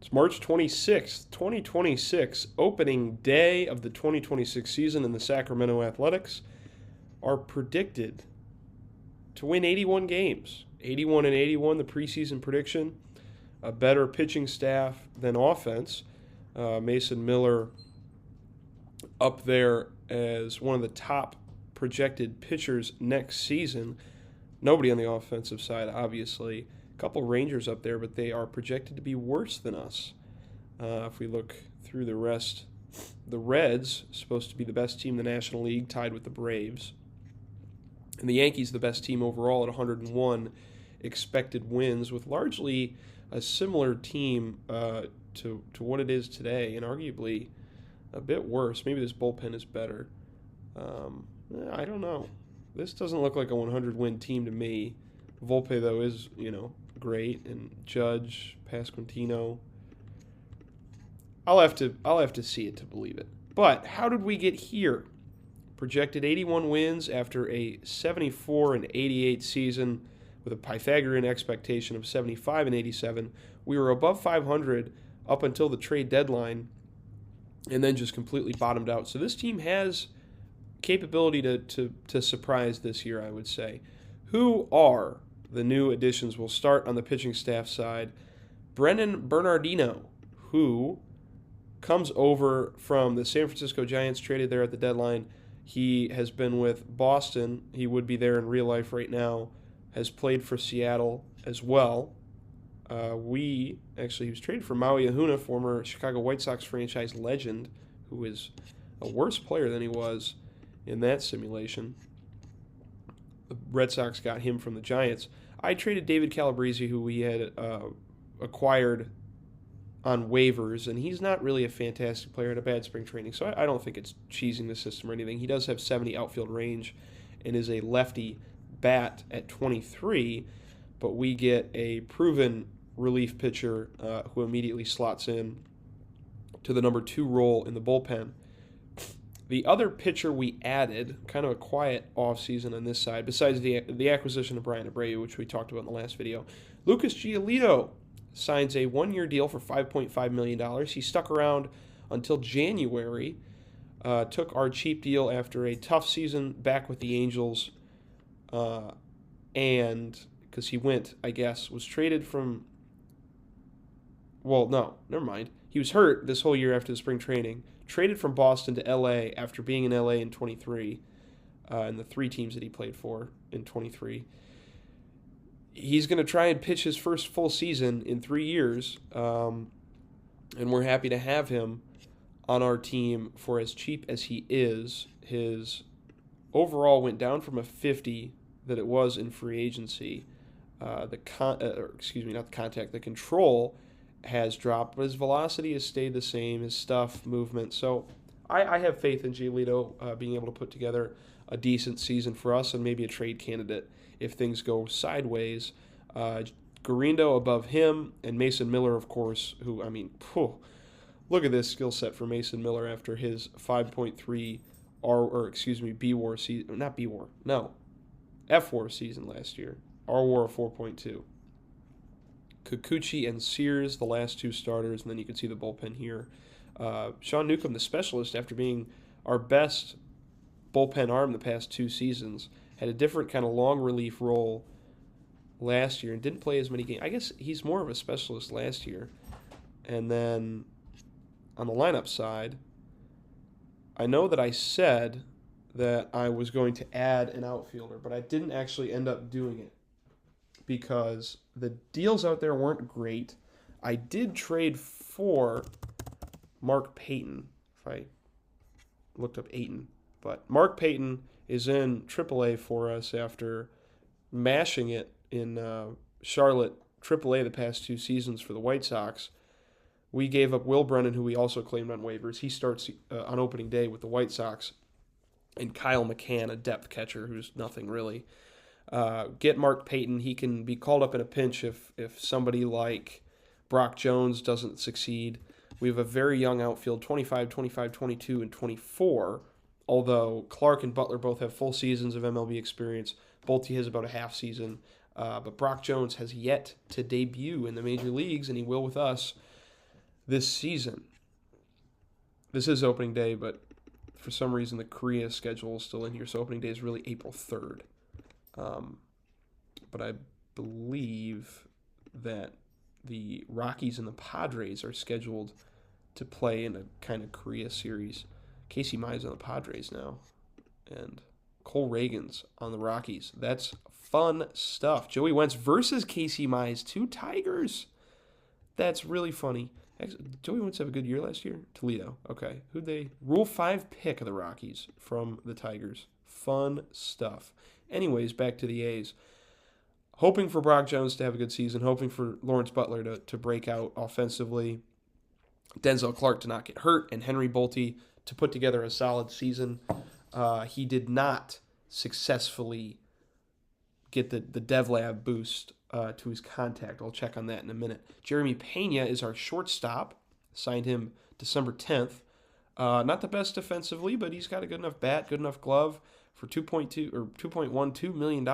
It's March 26th, 2026, opening day of the 2026 season, and the Sacramento Athletics are predicted to win 81 games. 81-81, the preseason prediction. A better pitching staff than offense. Mason Miller up there as one of the top projected pitchers next season. Nobody on the offensive side, obviously. A couple Rangers up there, but they are projected to be worse than us. If we look through the rest, the Reds, supposed to be the best team in the National League, tied with the Braves. And the Yankees, the best team overall at 101 expected wins, with largely a similar team to what it is today, and arguably a bit worse. Maybe this bullpen is better. I don't know. This doesn't look like a 100-win team to me. Volpe, though, is, great, and Judge, Pasquantino. I'll have to see it to believe it. But how did we get here? Projected 81 wins after a 74-88 season with a Pythagorean expectation of 75-87. We were above 500 up until the trade deadline, and then just completely bottomed out. So this team has capability to surprise this year, I would say. Who are the new additions? We'll start on the pitching staff side. Brennan Bernardino, who comes over from the San Francisco Giants, traded there at the deadline. He has been with Boston. He would be there in real life right now. Has played for Seattle as well. He was traded for Maui Ahuna, former Chicago White Sox franchise legend, who is a worse player than he was in that simulation. The Red Sox got him from the Giants. I traded David Calabrese, who we had acquired on waivers, and he's not really a fantastic player at a bad spring training, so I don't think it's cheesing the system or anything. He does have 70 outfield range and is a lefty bat at 23, but we get a proven relief pitcher who immediately slots in to the number 2 role in the bullpen. The other pitcher we added, kind of a quiet offseason on this side, besides the acquisition of Brian Abreu, which we talked about in the last video, Lucas Giolito signs a 1-year deal for $5.5 million. He stuck around until January, took our cheap deal after a tough season back with the Angels, and because he was traded from, never mind. He was hurt this whole year after the spring training, traded from Boston to L.A. after being in L.A. in 23, and the 3 teams that he played for in 23. He's going to try and pitch his first full season in 3 years, and we're happy to have him on our team for as cheap as he is. His overall went down from a 50 that it was in free agency. The control has dropped, but his velocity has stayed the same, his stuff, movement. So I have faith in Giolito being able to put together a decent season for us and maybe a trade candidate if things go sideways. Garindo above him, and Mason Miller, of course, who, look at this skill set for Mason Miller after his 5.3 B-War season, not B-War, no, F-War season last year, R-War 4.2. Kikuchi and Sears, the last 2 starters, and then you can see the bullpen here. Sean Newcomb, the specialist, after being our best bullpen arm the past 2 seasons, had a different kind of long relief role last year and didn't play as many games. I guess he's more of a specialist last year. And then on the lineup side, I know that I said that I was going to add an outfielder, but I didn't actually end up doing it because the deals out there weren't great. I did trade for Mark Payton, if I looked up Ayton. But Mark Payton is in AAA for us after mashing it in Charlotte AAA the past 2 seasons for the White Sox. We gave up Will Brennan, who we also claimed on waivers. He starts on opening day with the White Sox. And Kyle McCann, a depth catcher who's nothing really. Get Mark Payton. He can be called up in a pinch if somebody like Brock Jones doesn't succeed. We have a very young outfield, 25, 25, 22, and 24, although Clark and Butler both have full seasons of MLB experience. Bolte has about a half season. But Brock Jones has yet to debut in the major leagues, and he will with us. this season. This is opening day, but for some reason the Korea schedule is still in here, so opening day is really April 3rd. But I believe that the Rockies and the Padres are scheduled to play in a kind of Korea series. Casey Mize on the Padres now, and Cole Reagans on the Rockies. That's fun stuff. Joey Wentz versus Casey Mize, 2 Tigers. That's really funny. Did Joey Wentz have a good year last year? Toledo. Okay. Who'd they? Rule 5 pick of the Rockies from the Tigers. Fun stuff. Anyways, back to the A's. Hoping for Brock Jones to have a good season. Hoping for Lawrence Butler to break out offensively. Denzel Clark to not get hurt. And Henry Bolte to put together a solid season. He did not successfully get the DevLab boost to his contact. I'll check on that in a minute. Jeremy Pena is our shortstop. Signed him December 10th. Not the best defensively, but he's got a good enough bat, good enough glove for $2.12 million.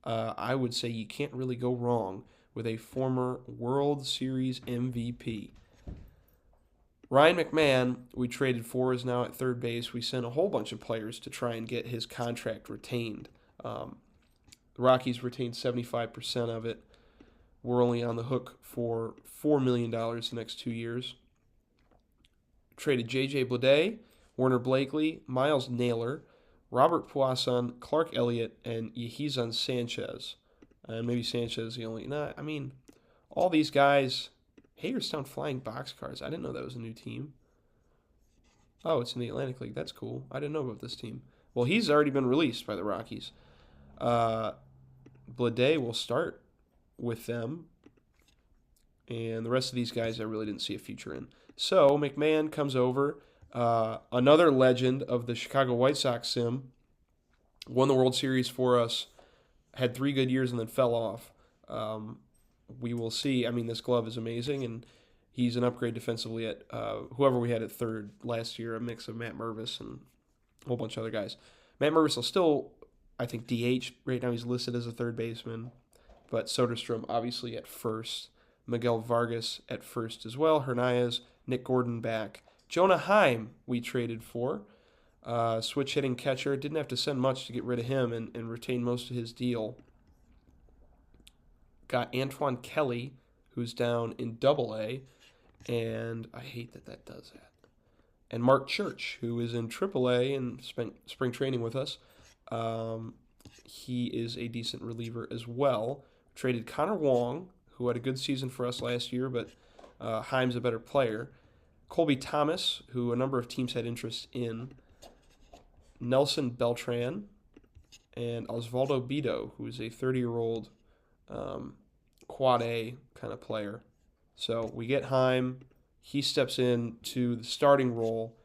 I would say you can't really go wrong with a former World Series MVP. Ryan McMahon, we traded for, is now at third base. We sent a whole bunch of players to try and get his contract retained. The Rockies retained 75% of it. We're only on the hook for $4 million the next 2 years. Traded J.J. Bleday, Warner Blakely, Miles Naylor, Robert Puason, Clark Elliott, and Yehizan Sanchez. And maybe Sanchez the only... all these guys... Hagerstown Flying Boxcars. I didn't know that was a new team. Oh, it's in the Atlantic League. That's cool. I didn't know about this team. Well, he's already been released by the Rockies. Bleday will start with them. And the rest of these guys I really didn't see a future in. So McMahon comes over. Another legend of the Chicago White Sox sim. Won the World Series for us. Had 3 good years and then fell off. We will see. This glove is amazing, and he's an upgrade defensively at whoever we had at third last year, a mix of Matt Mervis and a whole bunch of other guys. Matt Mervis will still, I think, DH. Right now he's listed as a third baseman, but Soderstrom obviously at first. Miguel Vargas at first as well. Hernandez, Nick Gordon back. Jonah Heim we traded for. Switch hitting catcher. Didn't have to send much to get rid of him and retain most of his deal. Got Antoine Kelly, who's down in Double-A, and I hate that does that. And Mark Church, who is in Triple-A and spent spring training with us. He is a decent reliever as well. Traded Connor Wong, who had a good season for us last year, but Heim's a better player. Colby Thomas, who a number of teams had interest in. Nelson Beltran, and Osvaldo Bido, who is a 30-year-old quad A kind of player. So we get Heim. He steps into the starting role,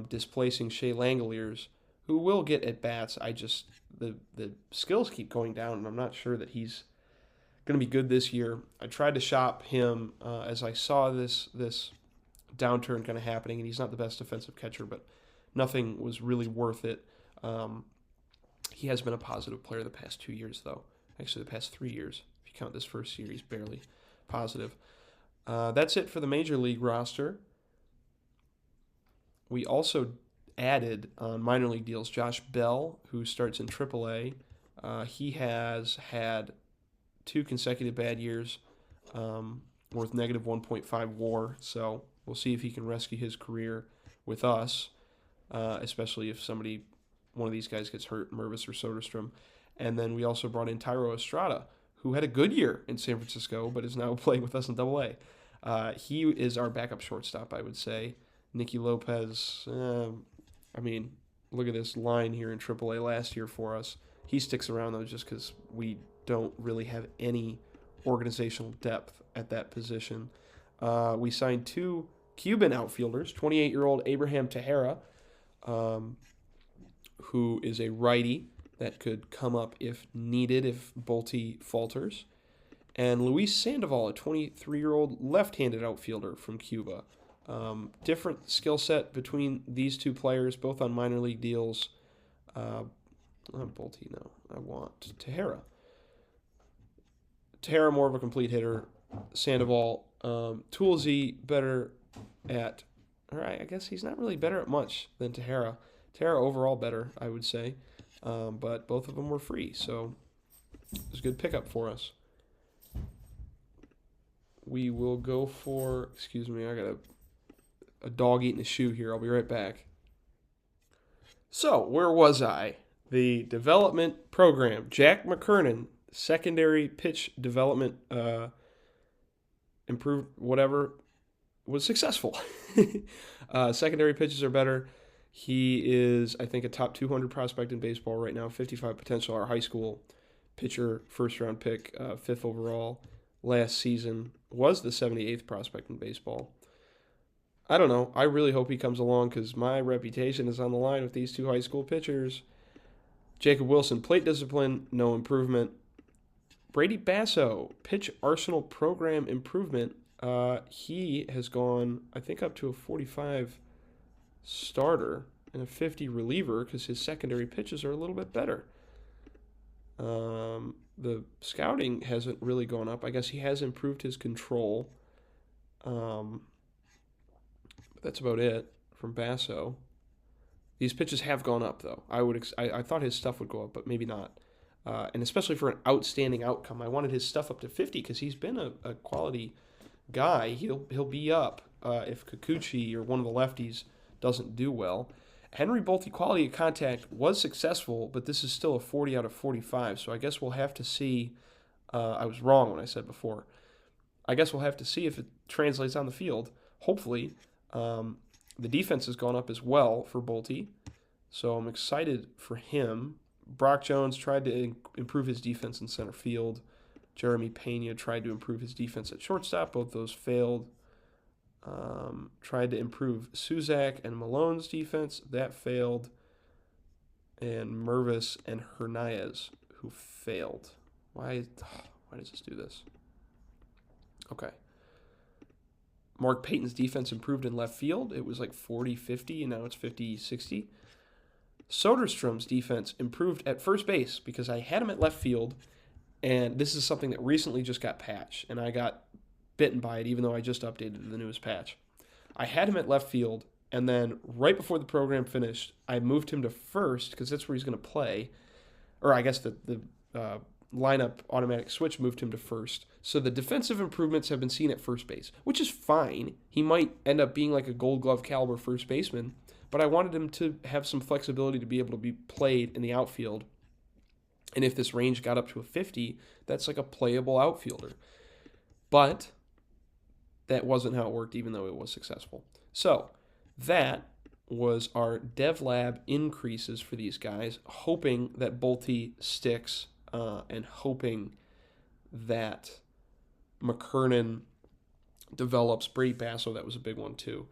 displacing Shea Langoliers, who will get at bats. The skills keep going down, and I'm not sure that he's going to be good this year. I tried to shop him as I saw this downturn kind of happening, and he's not the best defensive catcher, but nothing was really worth it. He has been a positive player the past 2 years, though. Actually, the past 3 years. If you count this first year, he's barely positive. That's it for the Major League roster. We also added on minor league deals Josh Bell, who starts in AAA. He has had 2 consecutive bad years worth negative 1.5 WAR, so we'll see if he can rescue his career with us, especially if one of these guys gets hurt, Mervis or Soderstrom. And then we also brought in Tyro Estrada, who had a good year in San Francisco, but is now playing with us in Double-A. He is our backup shortstop, I would say. Nicky Lopez, look at this line here in AAA last year for us. He sticks around, though, just because we don't really have any organizational depth at that position. We signed 2 Cuban outfielders, 28-year-old Abraham Tejera, who is a righty that could come up if needed, if Bolte falters. And Luis Sandoval, a 23-year-old left-handed outfielder from Cuba. Different skill set between these 2 players, both on minor league deals. Not Bolte, no. I want Tejera. Tejera, more of a complete hitter. Sandoval. Toolsy better at, all right, I guess he's not really better at much than Tahara. Tahara overall better, I would say. But both of them were free, so it was a good pickup for us. We will go for, excuse me, I got a dog eating a shoe here. I'll be right back. So, where was I? The development program. Jack McKernan, secondary pitch development, improved whatever, was successful. Secondary pitches are better. He is, I think, a top 200 prospect in baseball right now, 55 potential. Our high school pitcher, first round pick, 5th overall last season, was the 78th prospect in baseball. I don't know. I really hope he comes along because my reputation is on the line with these two high school pitchers. Jacob Wilson, plate discipline, no improvement. Brady Basso, pitch arsenal program improvement. He has gone, I think, up to a 45 starter and a 50 reliever because his secondary pitches are a little bit better. The scouting hasn't really gone up. I guess he has improved his control. That's about it from Basso. These pitches have gone up, though. I thought his stuff would go up, but maybe not. And especially for an outstanding outcome, I wanted his stuff up to 50 because he's been a quality guy. He'll be up if Kikuchi or one of the lefties doesn't do well. Henry Bolte quality of contact was successful, but this is still a 40 out of 45. So I guess we'll have to see. I was wrong when I said before. I guess we'll have to see if it translates on the field. Hopefully. The defense has gone up as well for Bolte, so I'm excited for him. Brock Jones tried to improve his defense in center field. Jeremy Pena tried to improve his defense at shortstop. Both those failed. Tried to improve Suzak and Malone's defense. That failed. And Mervis and Hernandez, who failed. Why does this do this? Okay. Mark Payton's defense improved in left field. It was like 40-50, and now it's 50-60. Soderstrom's defense improved at first base because I had him at left field, and this is something that recently just got patched, and I got bitten by it even though I just updated the newest patch. I had him at left field, and then right before the program finished, I moved him to first because that's where he's going to play. Or I guess the lineup automatic switch moved him to first. So the defensive improvements have been seen at first base, which is fine. He might end up being like a Gold Glove caliber first baseman, but I wanted him to have some flexibility to be able to be played in the outfield. And if this range got up to a 50, that's like a playable outfielder. But that wasn't how it worked, even though it was successful. So that was our dev lab increases for these guys, hoping that Bolte sticks and hoping that McKernan develops. Brady Basso, that was a big one too.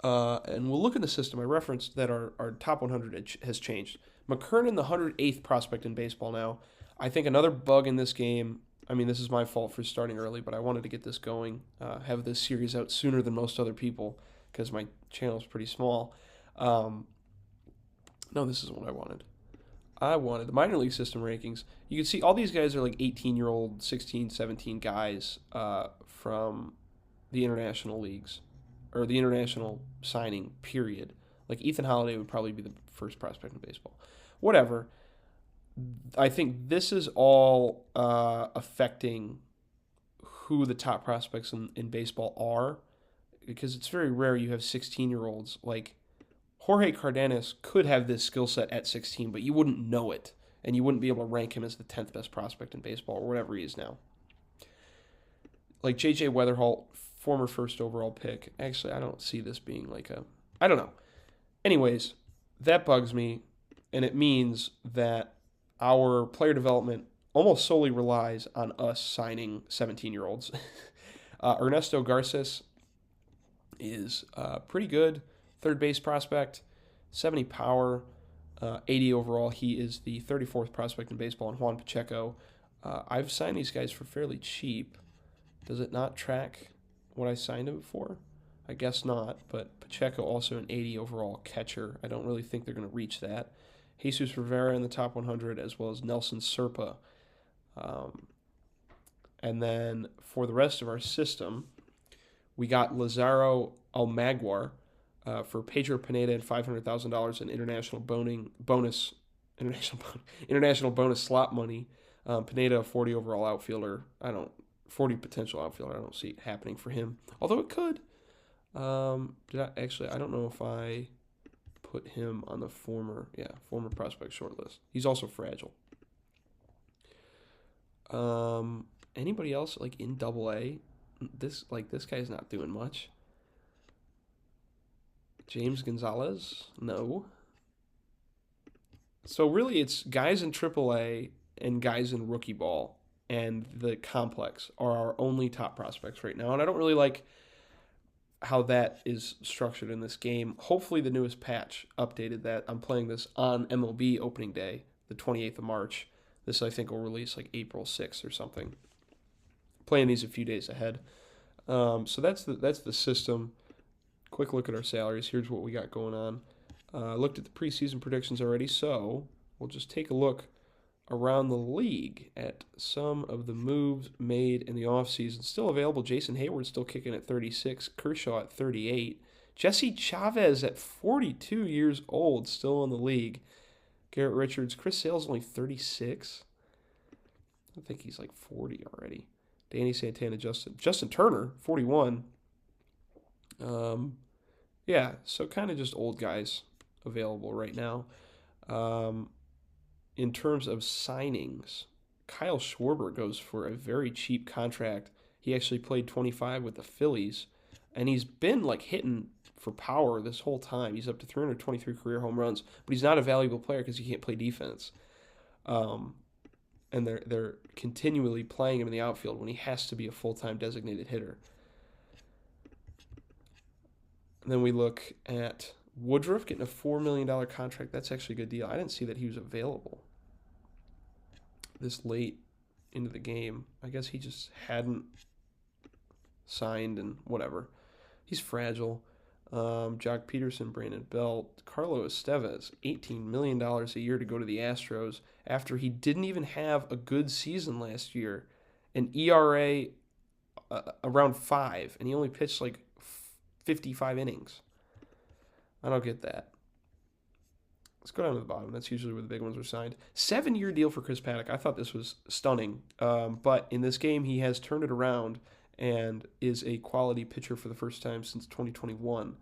And we'll look in the system. I referenced that our top 100 has changed. McKernan, the 108th prospect in baseball now. I think another bug in this game, I mean, this is my fault for starting early, but I wanted to get this going, have this series out sooner than most other people because my channel is pretty small. No, this isn't what I wanted. I wanted the minor league system rankings. You can see all these guys are like 18-year-old, 16, 17 guys from the international leagues or the international signing period. Like Ethan Holiday would probably be the first prospect in baseball. Whatever. I think this is all affecting who the top prospects in baseball are because it's very rare you have 16-year-olds like Jorge Cardenas could have this skill set at 16, but you wouldn't know it, and you wouldn't be able to rank him as the 10th best prospect in baseball or whatever he is now. Like J.J. Weatherholt, former first overall pick. Actually, I don't see this being like I don't know. Anyways, that bugs me, and it means that our player development almost solely relies on us signing 17-year-olds. Ernesto Garces is pretty good. Third base prospect, 70 power, 80 overall. He is the 34th prospect in baseball, and Juan Pacheco. I've signed these guys for fairly cheap. Does it not track what I signed him for? I guess not, but Pacheco also an 80 overall catcher. I don't really think they're going to reach that. Jesus Rivera in the top 100, as well as Nelson Serpa. And then for the rest of our system, we got Lazaro Almaguer for Pedro Pineda and $500,000 in international bonus slot money. Pineda, a 40 overall outfielder. 40 potential outfielder. I don't see it happening for him, although it could. I don't know if I put him on the former prospect shortlist. He's also fragile. Anybody else like in AA? This guy's not doing much. James Gonzalez? No. So really it's guys in AAA and guys in rookie ball and the complex are our only top prospects right now. And I don't really like how that is structured in this game. Hopefully the newest patch updated that. I'm playing this on MLB opening day, the 28th of March. This I think will release like April 6th or something. Playing these a few days ahead. So that's the system. Quick look at our salaries. Here's what we got going on. Looked at the preseason predictions already, so we'll just take a look around the league at some of the moves made in the offseason. Still available. Jason Hayward still kicking at 36. Kershaw at 38. Jesse Chavez at 42 years old, still in the league. Garrett Richards. Chris Sale's only 36. I think he's like 40 already. Danny Santana, Justin Turner, 41. Yeah, so kind of just old guys available right now. In terms of signings, Kyle Schwarber goes for a very cheap contract. He actually played 25 with the Phillies, and he's been like hitting for power this whole time. He's up to 323 career home runs, but he's not a valuable player because he can't play defense. And they're continually playing him in the outfield when he has to be a full-time designated hitter. And then we look at Woodruff getting a $4 million contract. That's actually a good deal. I didn't see that he was available this late into the game. I guess he just hadn't signed and whatever. He's fragile. Jock Peterson, Brandon Belt, Carlo Estevez, $18 million a year to go to the Astros after he didn't even have a good season last year. An ERA around 5, and he only pitched like 55 innings. I don't get that. Let's go down to the bottom. That's usually where the big ones are signed. 7-year deal for Chris Paddock. I thought this was stunning. But in this game, he has turned it around and is a quality pitcher for the first time since 2021,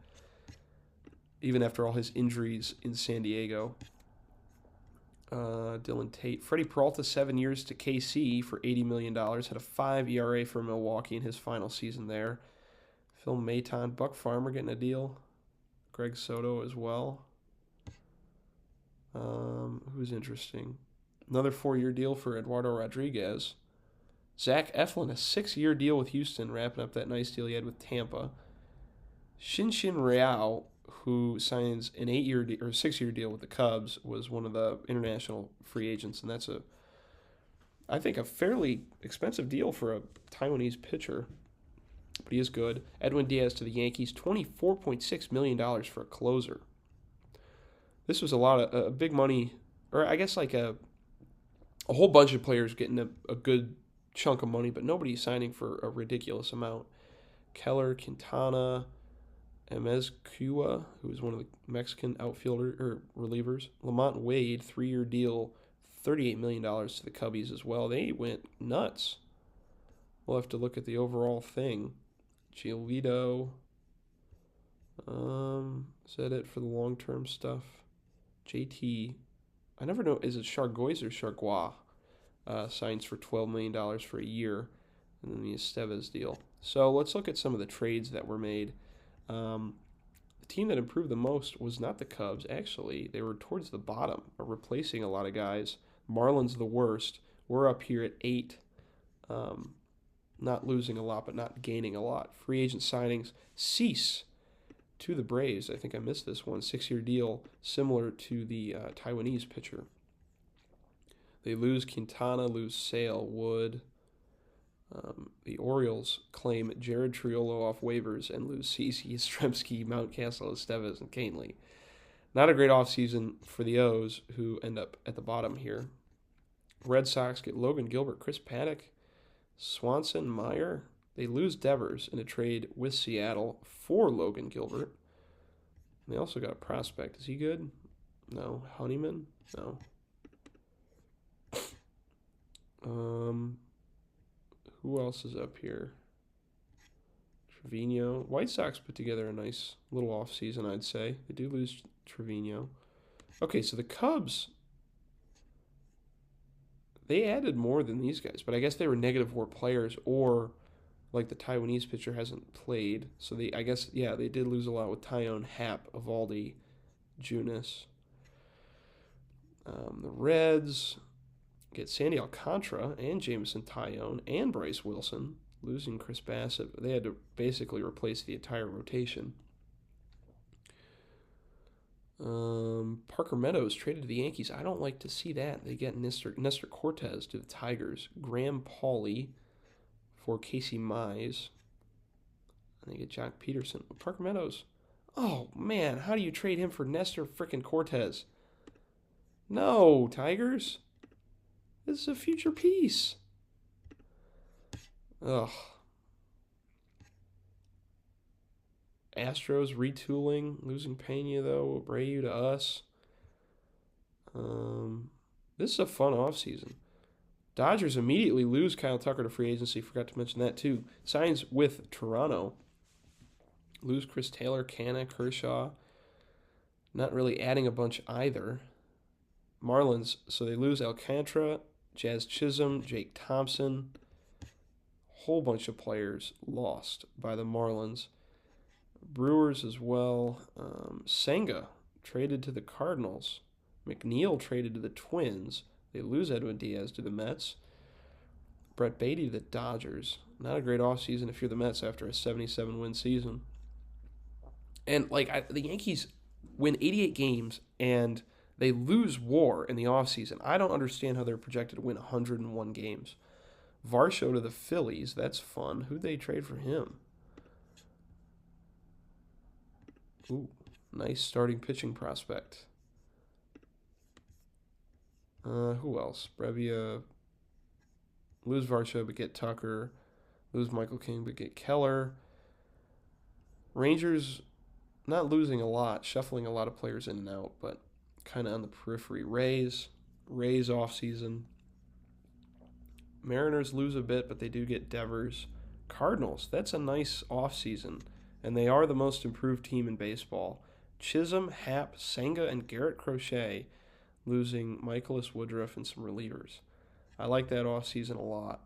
even after all his injuries in San Diego. Dylan Tate. Freddie Peralta, 7 years to KC for $80 million. Had a 5 ERA for Milwaukee in his final season there. Phil Maton, Buck Farmer getting a deal. Greg Soto as well. Who's interesting? Another 4-year deal for Eduardo Rodriguez. Zach Eflin, a 6-year deal with Houston, wrapping up that nice deal he had with Tampa. Shinshin Real, who signs an 8-year or 6-year deal with the Cubs, was one of the international free agents, and that's I think a fairly expensive deal for a Taiwanese pitcher. But he is good. Edwin Diaz to the Yankees, $24.6 million for a closer. This was a lot of big money, or I guess like a whole bunch of players getting a good chunk of money, but nobody's signing for a ridiculous amount. Keller, Quintana, Emezcua, who is one of the Mexican relievers. Lamont Wade, 3-year deal, $38 million to the Cubbies as well. They went nuts. We'll have to look at the overall thing. Giolito. Is that it for the long-term stuff? JT. I never know. Is it Chargois or Chargois? Signs for $12 million for a year. And then the Estevez deal. So let's look at some of the trades that were made. The team that improved the most was not the Cubs. Actually, they were towards the bottom, replacing a lot of guys. Marlins the worst. We're up here at 8. Not losing a lot, but not gaining a lot. Free agent signings. Cease to the Braves. I think I missed this one. 6-year deal, similar to the Taiwanese pitcher. They lose Quintana, lose Sale, Wood. The Orioles claim Jared Triolo off waivers and lose Cece, Yastrzemski, Mountcastle, Estevez, and Canely. Not a great offseason for the O's, who end up at the bottom here. Red Sox get Logan Gilbert, Chris Paddock, Swanson, Meyer. They lose Devers in a trade with Seattle for Logan Gilbert. And they also got a prospect. Is he good? No. Honeyman? No. Who else is up here? Trevino. White Sox put together a nice little offseason, I'd say. They do lose Trevino. Okay, so the Cubs, they added more than these guys, but I guess they were negative WAR players, or like the Taiwanese pitcher hasn't played. So I guess, yeah, they did lose a lot with Tyone, Happ, Evaldi, Junis. The Reds get Sandy Alcantara and Jameson Tyone and Bryce Wilson, losing Chris Bassett. They had to basically replace the entire rotation. Parker Meadows traded to the Yankees. I don't like to see that. They get Nestor Cortez to the Tigers. Graham Pauley for Casey Mize. And they get Jock Peterson. Parker Meadows. Oh, man. How do you trade him for Nestor frickin' Cortez? No, Tigers. This is a future piece. Ugh. Astros retooling, losing Pena, though. Abreu to us. This is a fun offseason. Dodgers immediately lose Kyle Tucker to free agency. Forgot to mention that, too. Signs with Toronto. Lose Chris Taylor, Canna, Kershaw. Not really adding a bunch either. Marlins, so they lose Alcantara, Jazz Chisholm, Jake Thompson. Whole bunch of players lost by the Marlins. Brewers as well. Senga traded to the Cardinals. McNeil traded to the Twins. They lose Edwin Diaz to the Mets. Brett Beatty to the Dodgers. Not a great offseason if you're the Mets after a 77-win season. And the Yankees win 88 games and they lose WAR in the offseason. I don't understand how they're projected to win 101 games. Varsho to the Phillies. That's fun. Who'd they trade for him? Ooh, nice starting pitching prospect. Who else? Brevia. Lose Varsho, but get Tucker. Lose Michael King, but get Keller. Rangers not losing a lot, shuffling a lot of players in and out, but kind of on the periphery. Rays offseason. Mariners lose a bit, but they do get Devers. Cardinals, that's a nice offseason, and they are the most improved team in baseball. Chisholm, Happ, Senga, and Garrett Crochet losing Michaelis Woodruff and some relievers. I like that offseason a lot,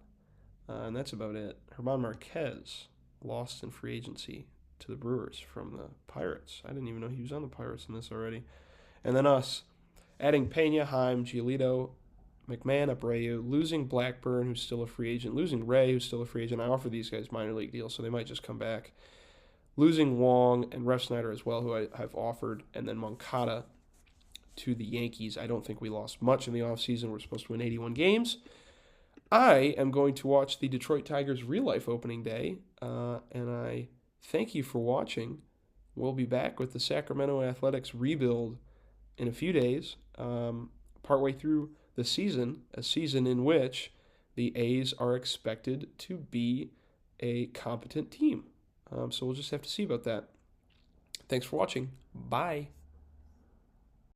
and that's about it. Herman Marquez lost in free agency to the Brewers from the Pirates. I didn't even know he was on the Pirates in this already. And then us, adding Pena, Heim, Giolito, McMahon, Abreu, losing Blackburn, who's still a free agent, losing Ray, who's still a free agent. I offer these guys minor league deals, so they might just come back. Losing Wong and Ref Snyder as well, who I've offered, and then Moncada to the Yankees. I don't think we lost much in the offseason. We're supposed to win 81 games. I am going to watch the Detroit Tigers real-life opening day, and I thank you for watching. We'll be back with the Sacramento Athletics rebuild in a few days, partway through the season, a season in which the A's are expected to be a competent team. So we'll just have to see about that. Thanks for watching. Bye.